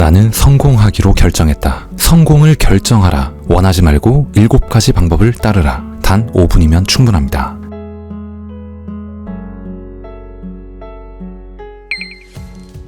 나는 성공하기로 결정했다. 성공을 결정하라. 원하지 말고 7가지 방법을 따르라. 단 5분이면 충분합니다.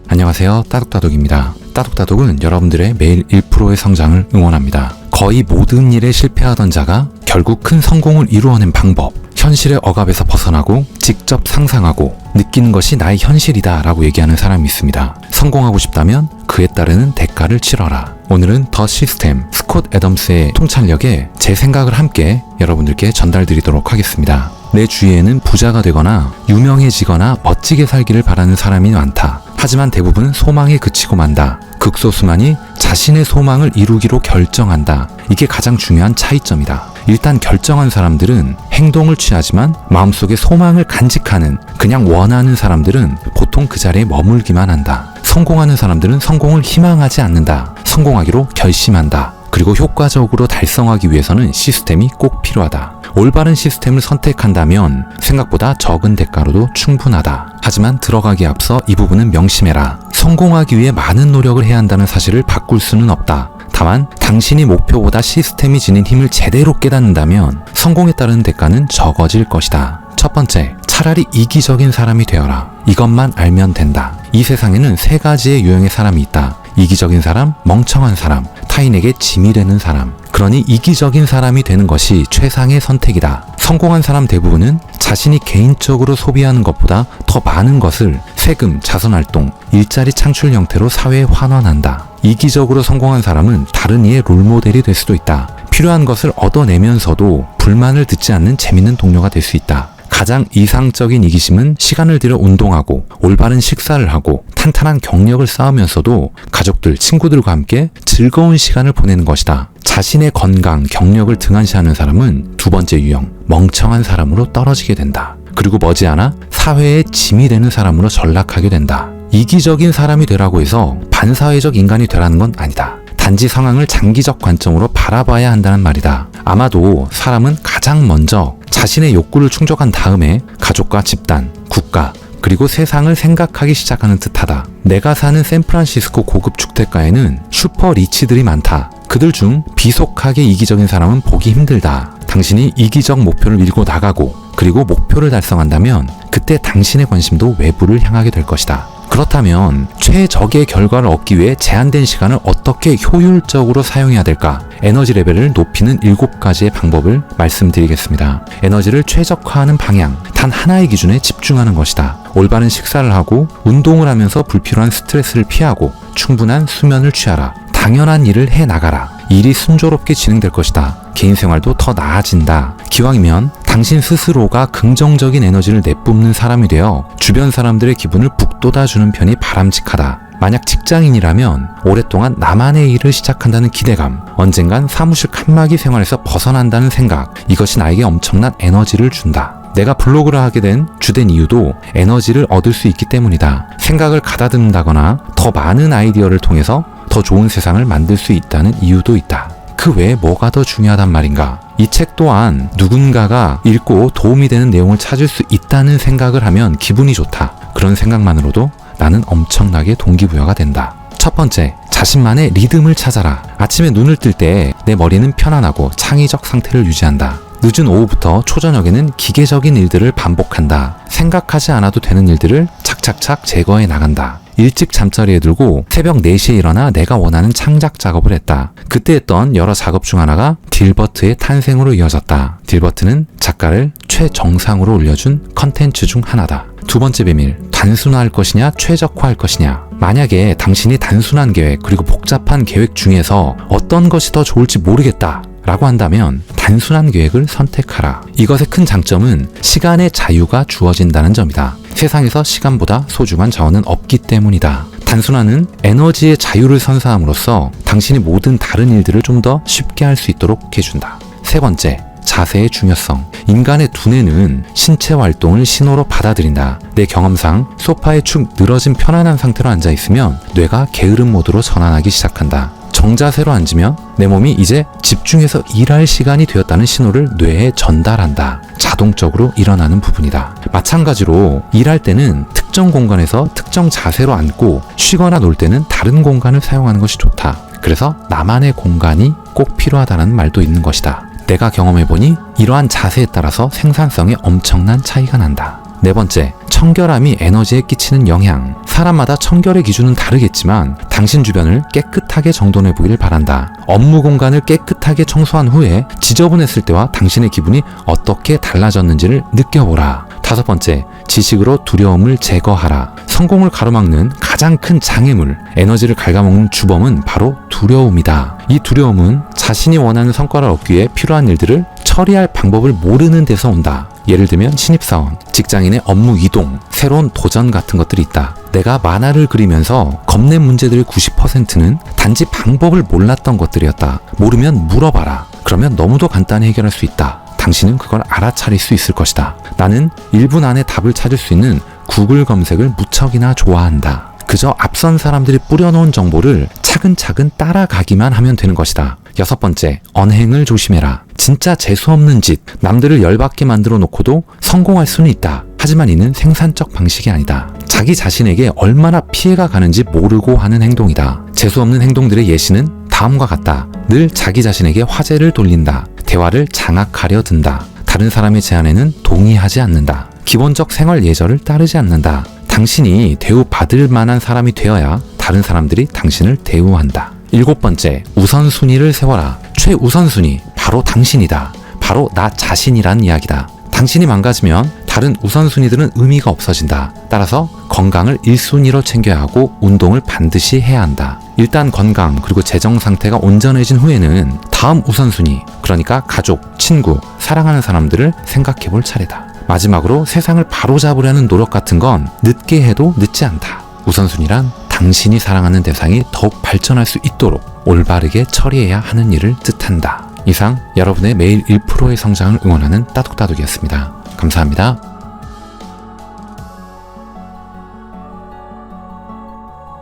안녕하세요. 따독따독입니다. 따독따독은 여러분들의 매일 1%의 성장을 응원합니다. 거의 모든 일에 실패하던 자가 결국 큰 성공을 이루어낸 방법, 현실의 억압에서 벗어나고 직접 상상하고 느끼는 것이 나의 현실이다 라고 얘기하는 사람이 있습니다. 성공하고 싶다면 그에 따르는 대가를 치러라. 오늘은 더 시스템, 스콧 애덤스의 통찰력에 제 생각을 함께 여러분들께 전달드리도록 하겠습니다. 내 주위에는 부자가 되거나 유명해지거나 멋지게 살기를 바라는 사람이 많다. 하지만 대부분 소망에 그치고 만다. 극소수만이 자신의 소망을 이루기로 결정한다. 이게 가장 중요한 차이점이다. 일단 결정한 사람들은 행동을 취하지만 마음속에 소망을 간직하는, 그냥 원하는 사람들은 보통 그 자리에 머물기만 한다. 성공하는 사람들은 성공을 희망하지 않는다. 성공하기로 결심한다. 그리고 효과적으로 달성하기 위해서는 시스템이 꼭 필요하다. 올바른 시스템을 선택한다면 생각보다 적은 대가로도 충분하다. 하지만 들어가기에 앞서 이 부분은 명심해라. 성공하기 위해 많은 노력을 해야 한다는 사실을 바꿀 수는 없다. 다만 당신이 목표보다 시스템이 지닌 힘을 제대로 깨닫는다면 성공에 따른 대가는 적어질 것이다. 첫 번째, 차라리 이기적인 사람이 되어라. 이것만 알면 된다. 이 세상에는 3가지의 유형의 사람이 있다. 이기적인 사람, 멍청한 사람, 타인에게 짐이 되는 사람. 그러니 이기적인 사람이 되는 것이 최상의 선택이다. 성공한 사람 대부분은 자신이 개인적으로 소비하는 것보다 더 많은 것을 세금, 자선활동, 일자리 창출 형태로 사회에 환원한다. 이기적으로 성공한 사람은 다른 이의 롤모델이 될 수도 있다. 필요한 것을 얻어내면서도 불만을 듣지 않는 재밌는 동료가 될 수 있다. 가장 이상적인 이기심은 시간을 들여 운동하고 올바른 식사를 하고 탄탄한 경력을 쌓으면서도 가족들, 친구들과 함께 즐거운 시간을 보내는 것이다. 자신의 건강, 경력을 등한시하는 사람은 두 번째 유형, 멍청한 사람으로 떨어지게 된다. 그리고 머지않아 사회의 짐이 되는 사람으로 전락하게 된다. 이기적인 사람이 되라고 해서 반사회적 인간이 되라는 건 아니다. 단지 상황을 장기적 관점으로 바라봐야 한다는 말이다. 아마도 사람은 가장 먼저 자신의 욕구를 충족한 다음에 가족과 집단, 국가, 그리고 세상을 생각하기 시작하는 듯하다. 내가 사는 샌프란시스코 고급 주택가에는 슈퍼 리치들이 많다. 그들 중 비속하게 이기적인 사람은 보기 힘들다. 당신이 이기적 목표를 밀고 나가고 그리고 목표를 달성한다면 그때 당신의 관심도 외부를 향하게 될 것이다. 그렇다면 최적의 결과를 얻기 위해 제한된 시간을 어떻게 효율적으로 사용해야 될까? 에너지 레벨을 높이는 7가지의 방법을 말씀드리겠습니다. 에너지를 최적화하는 방향, 단 하나의 기준에 집중하는 것이다. 올바른 식사를 하고 운동을 하면서 불필요한 스트레스를 피하고 충분한 수면을 취하라. 당연한 일을 해나가라. 일이 순조롭게 진행될 것이다. 개인 생활도 더 나아진다. 기왕이면 당신 스스로가 긍정적인 에너지를 내뿜는 사람이 되어 주변 사람들의 기분을 북돋아주는 편이 바람직하다. 만약 직장인이라면 오랫동안 나만의 일을 시작한다는 기대감, 언젠간 사무실 칸막이 생활에서 벗어난다는 생각, 이것이 나에게 엄청난 에너지를 준다. 내가 블로그를 하게 된 주된 이유도 에너지를 얻을 수 있기 때문이다. 생각을 가다듬는다거나 더 많은 아이디어를 통해서 더 좋은 세상을 만들 수 있다는 이유도 있다. 그 외에 뭐가 더 중요하단 말인가? 이 책 또한 누군가가 읽고 도움이 되는 내용을 찾을 수 있다는 생각을 하면 기분이 좋다. 그런 생각만으로도 나는 엄청나게 동기부여가 된다. 첫 번째, 자신만의 리듬을 찾아라. 아침에 눈을 뜰 때 내 머리는 편안하고 창의적 상태를 유지한다. 늦은 오후부터 초저녁에는 기계적인 일들을 반복한다. 생각하지 않아도 되는 일들을 착착착 제거해 나간다. 일찍 잠자리에 들고 새벽 4시에 일어나 내가 원하는 창작 작업을 했다. 그때 했던 여러 작업 중 하나가 딜버트의 탄생으로 이어졌다. 딜버트는 작가를 최정상으로 올려준 컨텐츠 중 하나다. 두 번째 비밀, 단순화할 것이냐 최적화할 것이냐. 만약에 당신이 단순한 계획 그리고 복잡한 계획 중에서 어떤 것이 더 좋을지 모르겠다 라고 한다면 단순한 계획을 선택하라. 이것의 큰 장점은 시간의 자유가 주어진다는 점이다. 세상에서 시간보다 소중한 자원은 없기 때문이다. 단순화는 에너지의 자유를 선사함으로써 당신이 모든 다른 일들을 좀 더 쉽게 할 수 있도록 해준다. 세 번째, 자세의 중요성. 인간의 두뇌는 신체 활동을 신호로 받아들인다. 내 경험상 소파에 축 늘어진 편안한 상태로 앉아있으면 뇌가 게으름 모드로 전환하기 시작한다. 정자세로 앉으면 내 몸이 이제 집중해서 일할 시간이 되었다는 신호를 뇌에 전달한다. 자동적으로 일어나는 부분이다. 마찬가지로 일할 때는 특정 공간에서 특정 자세로 앉고 쉬거나 놀 때는 다른 공간을 사용하는 것이 좋다. 그래서 나만의 공간이 꼭 필요하다는 말도 있는 것이다. 내가 경험해보니 이러한 자세에 따라서 생산성에 엄청난 차이가 난다. 네 번째, 청결함이 에너지에 끼치는 영향. 사람마다 청결의 기준은 다르겠지만 당신 주변을 깨끗하게 정돈해 보기를 바란다. 업무 공간을 깨끗하게 청소한 후에 지저분했을 때와 당신의 기분이 어떻게 달라졌는지를 느껴보라. 다섯 번째, 지식으로 두려움을 제거하라. 성공을 가로막는 가장 큰 장애물, 에너지를 갉아먹는 주범은 바로 두려움이다. 이 두려움은 자신이 원하는 성과를 얻기 위해 필요한 일들을 처리할 방법을 모르는 데서 온다. 예를 들면 신입사원, 직장인의 업무 이동, 새로운 도전 같은 것들이 있다. 내가 만화를 그리면서 겁낸 문제들의 90%는 단지 방법을 몰랐던 것들이었다. 모르면 물어봐라. 그러면 너무도 간단히 해결할 수 있다. 당신은 그걸 알아차릴 수 있을 것이다. 나는 1분 안에 답을 찾을 수 있는 구글 검색을 무척이나 좋아한다. 그저 앞선 사람들이 뿌려놓은 정보를 차근차근 따라가기만 하면 되는 것이다. 여섯 번째, 언행을 조심해라. 진짜 재수없는 짓, 남들을 열받게 만들어 놓고도 성공할 수는 있다. 하지만 이는 생산적 방식이 아니다. 자기 자신에게 얼마나 피해가 가는지 모르고 하는 행동이다. 재수없는 행동들의 예시는 다음과 같다. 늘 자기 자신에게 화제를 돌린다. 대화를 장악하려 든다. 다른 사람의 제안에는 동의하지 않는다. 기본적 생활 예절을 따르지 않는다. 당신이 대우받을 만한 사람이 되어야 다른 사람들이 당신을 대우한다. 일곱 번째, 우선순위를 세워라. 최우선순위, 바로 당신이다. 바로 나 자신이란 이야기다. 당신이 망가지면 다른 우선순위들은 의미가 없어진다. 따라서 건강을 1순위로 챙겨야 하고 운동을 반드시 해야 한다. 일단 건강 그리고 재정 상태가 온전해진 후에는 다음 우선순위, 그러니까 가족, 친구, 사랑하는 사람들을 생각해 볼 차례다. 마지막으로 세상을 바로잡으려는 노력 같은 건 늦게 해도 늦지 않다. 우선순위란 당신이 사랑하는 대상이 더욱 발전할 수 있도록 올바르게 처리해야 하는 일을 뜻한다. 이상 여러분의 매일 1%의 성장을 응원하는 따둑따둑이었습니다. 감사합니다.